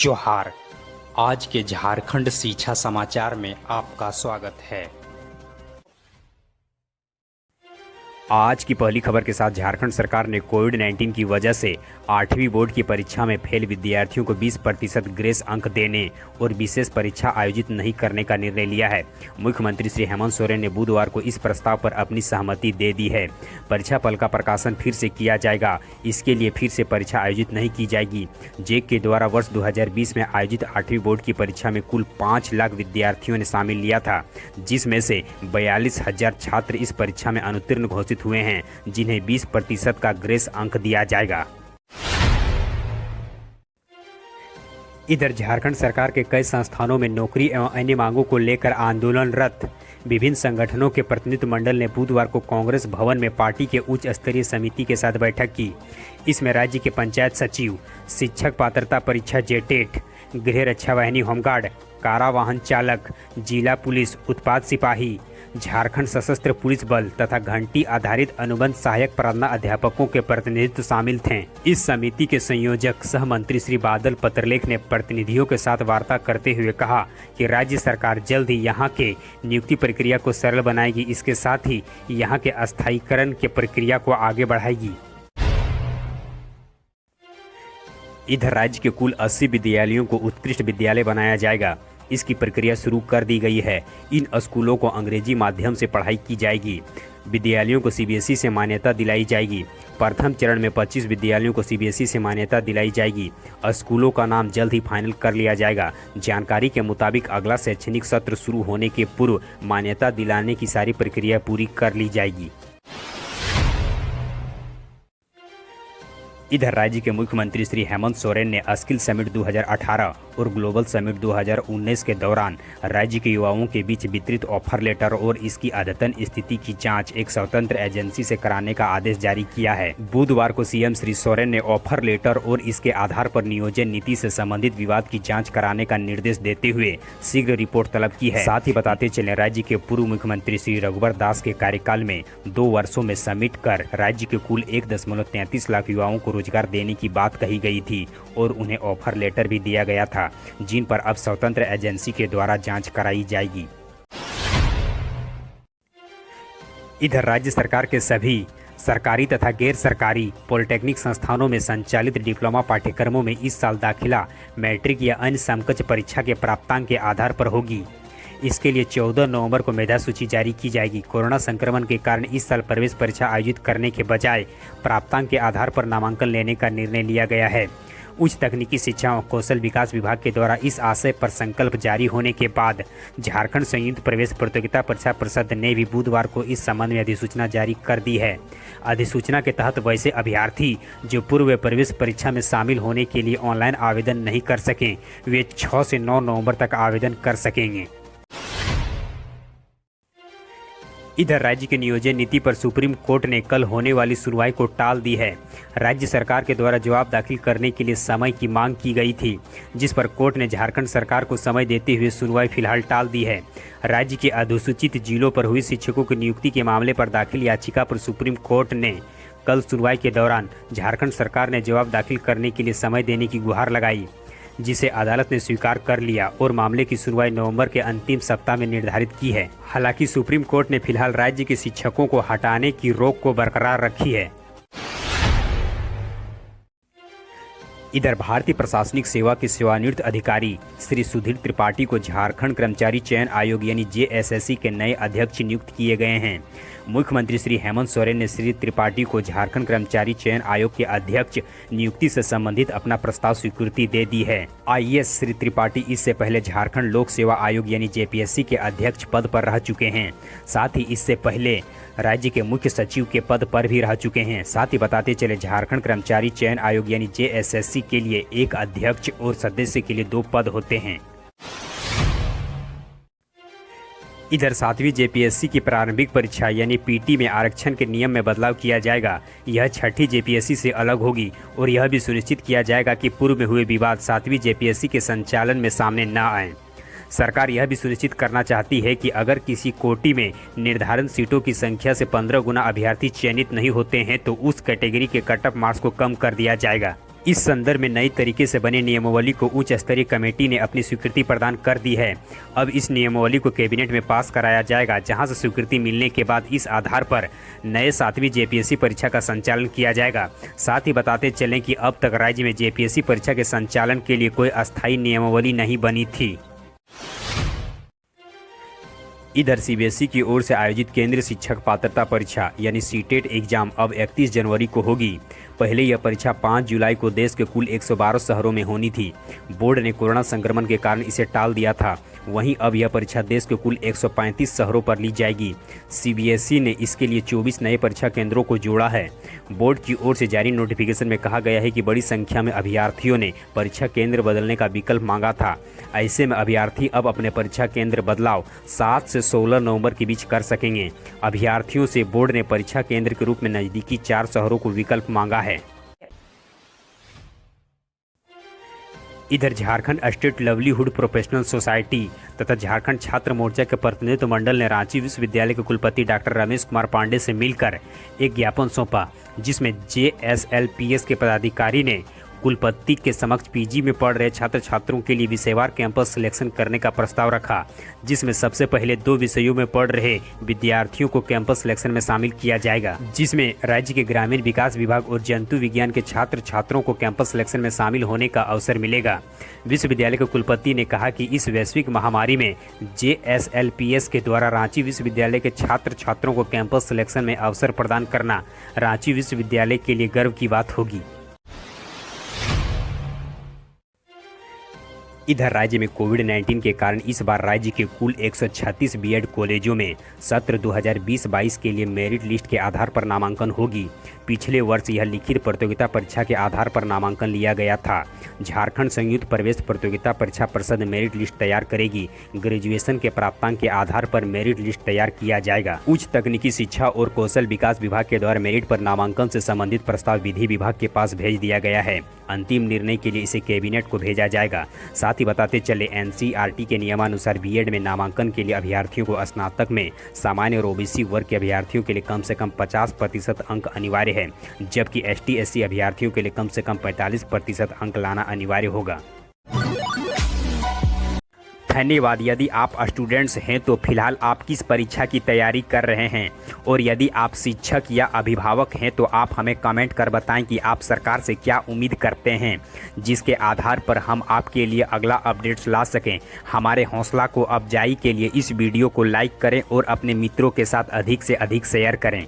जोहार। आज के झारखंड शिक्षा समाचार में आपका स्वागत है। आज की पहली खबर के साथ झारखंड सरकार ने कोविड-19 की वजह से 8वीं बोर्ड की परीक्षा में फेल विद्यार्थियों को 20% ग्रेस अंक देने और विशेष परीक्षा आयोजित नहीं करने का निर्णय लिया है। मुख्यमंत्री श्री हेमंत सोरेन ने बुधवार को इस प्रस्ताव पर अपनी सहमति दे दी है। परीक्षा फल का प्रकाशन फिर से किया जाएगा। इसके लिए फिर से परीक्षा आयोजित नहीं की जाएगी। जेक के द्वारा वर्ष 2020 में आयोजित 8वीं बोर्ड की परीक्षा में कुल 5 लाख विद्यार्थियों ने शामिल लिया था, जिसमें से 42,000 छात्र इस परीक्षा में अनुत्तीर्ण घोषित हुए हैं, जिन्हें 20% का ग्रेस अंक दिया जाएगा। इधर झारखंड सरकार के कई संस्थानों में नौकरी एवं अन्य मांगों को लेकर आंदोलनरत विभिन्न संगठनों के प्रतिनिधि मंडल ने बुधवार को कांग्रेस भवन में पार्टी के उच्च स्तरीय समिति के साथ बैठक की। इसमें राज्य के पंचायत सचिव, शिक्षक पात्रता परीक्षा जेटेट, गृह रक्षा वाहिनी होमगार्ड, कारा वाहन चालक, जिला पुलिस उत्पाद सिपाही, झारखंड सशस्त्र पुलिस बल तथा घंटी आधारित अनुबंध सहायक प्राध्यापकों के प्रतिनिधित्व शामिल थे। इस समिति के संयोजक सह मंत्री श्री बादल पत्रलेख ने प्रतिनिधियों के साथ वार्ता करते हुए कहा कि राज्य सरकार जल्द ही यहां के नियुक्ति प्रक्रिया को सरल बनाएगी। इसके साथ ही यहां के अस्थायीकरण की प्रक्रिया को आगे बढ़ाएगी। इधर राज्य के कुल 80 विद्यालयों को उत्कृष्ट विद्यालय बनाया जाएगा। इसकी प्रक्रिया शुरू कर दी गई है। इन स्कूलों को अंग्रेजी माध्यम से पढ़ाई की जाएगी। विद्यालयों को सीबीएसई से मान्यता दिलाई जाएगी। प्रथम चरण में 25 विद्यालयों को सीबीएसई से मान्यता दिलाई जाएगी। स्कूलों का नाम जल्द ही फाइनल कर लिया जाएगा। जानकारी के मुताबिक अगला शैक्षणिक सत्र शुरू होने के पूर्व मान्यता दिलाने की सारी प्रक्रिया पूरी कर ली जाएगी। इधर राज्य के मुख्यमंत्री श्री हेमंत सोरेन ने स्किल समिट 2018 और ग्लोबल समिट 2019 के दौरान राज्य के युवाओं के बीच वितरित ऑफर लेटर और इसकी अद्यतन स्थिति की जांच एक स्वतंत्र एजेंसी से कराने का आदेश जारी किया है। बुधवार को सीएम श्री सोरेन ने ऑफर लेटर और इसके आधार पर नियोजन नीति से संबंधित विवाद की जाँच कराने का निर्देश देते हुए शीघ्र रिपोर्ट तलब की है। साथ ही बताते चले, राज्य के पूर्व मुख्यमंत्री श्री रघुवर दास के कार्यकाल में 2 वर्षों में समिट कर राज्य के कुल 1.33 लाख युवाओं को रोजगार देने की बात कही गई थी और उन्हें ऑफर लेटर भी दिया गया था, जिन पर अब स्वतंत्र एजेंसी के द्वारा जांच कराई जाएगी। इधर राज्य सरकार के सभी सरकारी तथा गैर सरकारी पॉलिटेक्निक संस्थानों में संचालित डिप्लोमा पाठ्यक्रमों में इस साल दाखिला मैट्रिक या अन्य समकक्ष परीक्षा के प्राप्तांक के आधार पर होगी। इसके लिए 14 नवंबर को मेधा सूची जारी की जाएगी। कोरोना संक्रमण के कारण इस साल प्रवेश परीक्षा आयोजित करने के बजाय प्राप्तांक के आधार पर नामांकन लेने का निर्णय लिया गया है। उच्च तकनीकी शिक्षा और कौशल विकास विभाग के द्वारा इस आशय पर संकल्प जारी होने के बाद झारखंड संयुक्त प्रवेश प्रतियोगिता परीक्षा परिषद ने भी बुधवार को इस संबंध में अधिसूचना जारी कर दी है। अधिसूचना के तहत वैसे अभ्यर्थी जो पूर्व प्रवेश परीक्षा में शामिल होने के लिए ऑनलाइन आवेदन नहीं कर सकें, वे 6 से 9 नवंबर तक आवेदन कर सकेंगे। इधर राज्य के नियोजन नीति पर सुप्रीम कोर्ट ने कल होने वाली सुनवाई को टाल दी है। राज्य सरकार के द्वारा जवाब दाखिल करने के लिए समय की मांग की गई थी, जिस पर कोर्ट ने झारखंड सरकार को समय देते हुए सुनवाई फिलहाल टाल दी है। राज्य के अनुसूचित जिलों पर हुई शिक्षकों की नियुक्ति के मामले पर दाखिल याचिका पर सुप्रीम कोर्ट ने कल सुनवाई के दौरान झारखंड सरकार ने जवाब दाखिल करने के लिए समय देने की गुहार लगाई, जिसे अदालत ने स्वीकार कर लिया और मामले की सुनवाई नवंबर के अंतिम सप्ताह में निर्धारित की है। हालांकि सुप्रीम कोर्ट ने फिलहाल राज्य के शिक्षकों को हटाने की रोक को बरकरार रखी है। इधर भारतीय प्रशासनिक सेवा के सेवानिवृत्त अधिकारी श्री सुधीर त्रिपाठी को झारखंड कर्मचारी चयन आयोग यानी जेएसएससी के नए अध्यक्ष नियुक्त किए गए हैं। मुख्यमंत्री श्री हेमंत सोरेन ने श्री त्रिपाठी को झारखंड कर्मचारी चयन आयोग के अध्यक्ष नियुक्ति से संबंधित अपना प्रस्ताव स्वीकृति दे दी है। आईएएस श्री त्रिपाठी इससे पहले झारखंड लोक सेवा आयोग यानी जेपीएससी के अध्यक्ष पद पर रह चुके हैं। साथ ही इससे पहले राज्य के मुख्य सचिव के पद पर भी रह चुके हैं। साथ ही बताते चले, झारखंड कर्मचारी चयन आयोग यानी जेएसएससी के लिए 1 अध्यक्ष और सदस्य के लिए 2 पद होते हैं। इधर 7वीं जेपीएससी की प्रारंभिक परीक्षा यानी पीटी में आरक्षण के नियम में बदलाव किया जाएगा। यह 6ठी जेपीएससी से अलग होगी और यह भी सुनिश्चित किया जाएगा कि पूर्व में हुए विवाद 7वीं जेपीएससी के संचालन में सामने न आए। सरकार यह भी सुनिश्चित करना चाहती है कि अगर किसी कोटि में निर्धारित सीटों की संख्या से 15 गुना अभ्यर्थी चयनित नहीं होते हैं तो उस कैटेगरी के कट ऑफ मार्क्स को कम कर दिया जाएगा। इस संदर्भ में नई तरीके से बने नियमावली को उच्च स्तरीय कमेटी ने अपनी स्वीकृति प्रदान कर दी है। अब इस नियमावली को कैबिनेट में पास कराया जाएगा, जहां से स्वीकृति मिलने के बाद इस आधार पर नए 7वीं जेपीएससी परीक्षा का संचालन किया जाएगा। साथ ही बताते चलें कि अब तक राज्य में जेपीएससी परीक्षा के संचालन के लिए कोई अस्थायी नियमावली नहीं बनी थी। इधर सीबीएसई की ओर से आयोजित केंद्रीय शिक्षक पात्रता परीक्षा यानी सीटेट एग्जाम अब 31 जनवरी को होगी। पहले यह परीक्षा 5 जुलाई को देश के कुल 112 शहरों में होनी थी। बोर्ड ने कोरोना संक्रमण के कारण इसे टाल दिया था। वहीं अब यह परीक्षा देश के कुल 135 शहरों पर ली जाएगी। सीबीएसई ने इसके लिए 24 नए परीक्षा केंद्रों को जोड़ा है। बोर्ड की ओर से जारी नोटिफिकेशन में कहा गया है कि बड़ी संख्या में अभ्यर्थियों ने परीक्षा केंद्र बदलने का विकल्प मांगा था। ऐसे में अभ्यर्थी अब अपने परीक्षा केंद्र बदलाव 7 से 16 नवंबर के बीच कर सकेंगे। अभ्यर्थियों से बोर्ड ने परीक्षा केंद्र के रूप में नज़दीकी 4 शहरों को विकल्प मांगा है। इधर Jharkhand state livelihood professional society तथा झारखंड छात्र मोर्चा के प्रतिनिधित्व मंडल ने रांची विश्वविद्यालय के कुलपति डॉक्टर रमेश कुमार पांडे से मिलकर एक ज्ञापन सौंपा, जिसमें JSLPS के पदाधिकारी ने कुलपति के समक्ष पीजी में पढ़ रहे छात्र छात्रों के लिए विषयवार कैंपस सिलेक्शन करने का प्रस्ताव रखा, जिसमें सबसे पहले 2 विषयों में पढ़ रहे विद्यार्थियों को कैंपस सिलेक्शन में शामिल किया जाएगा, जिसमें राज्य के ग्रामीण विकास विभाग और जंतु विज्ञान के छात्र छात्रों को कैंपस सिलेक्शन में शामिल होने का अवसर मिलेगा। विश्वविद्यालय के कुलपति ने कहा कि इस वैश्विक महामारी में JSLPS के द्वारा रांची विश्वविद्यालय के छात्र छात्रों को कैंपस सिलेक्शन में अवसर प्रदान करना रांची विश्वविद्यालय के लिए गर्व की बात होगी। इधर राज्य में कोविड-19 के कारण इस बार राज्य के कुल 136 बीएड कॉलेजों में सत्र 2020-22 के लिए मेरिट लिस्ट के आधार पर नामांकन होगी। पिछले वर्ष यह लिखित प्रतियोगिता परीक्षा के आधार पर नामांकन लिया गया था। झारखंड संयुक्त प्रवेश प्रतियोगिता परीक्षा परिषद मेरिट लिस्ट तैयार करेगी। ग्रेजुएशन के प्राप्तांक के आधार पर मेरिट लिस्ट तैयार किया जाएगा। उच्च तकनीकी शिक्षा और कौशल विकास विभाग के द्वारा मेरिट पर नामांकन से संबंधित प्रस्ताव विधि विभाग के पास भेज दिया गया है। अंतिम निर्णय के लिए इसे कैबिनेट को भेजा जाएगा। साथ ही बताते चले NCERT के नियमानुसार बीएड में नामांकन के लिए अभ्यर्थियों को स्नातक में सामान्य और ओबीसी वर्ग के अभ्यर्थियों के लिए कम से कम 50% अंक अनिवार्य है, जबकि ST/SC अभ्यर्थियों के लिए कम से कम 45% अंक लाना अनिवार्य होगा। धन्यवाद। यदि आप स्टूडेंट्स हैं तो फिलहाल आप किस परीक्षा की तैयारी कर रहे हैं, और यदि आप शिक्षक या अभिभावक हैं तो आप हमें कमेंट कर बताएं कि आप सरकार से क्या उम्मीद करते हैं, जिसके आधार पर हम आपके लिए अगला अपडेट्स ला सकें। हमारे हौसला को अफजाई के लिए इस वीडियो को लाइक करें और अपने मित्रों के साथ अधिक से अधिक शेयर करें।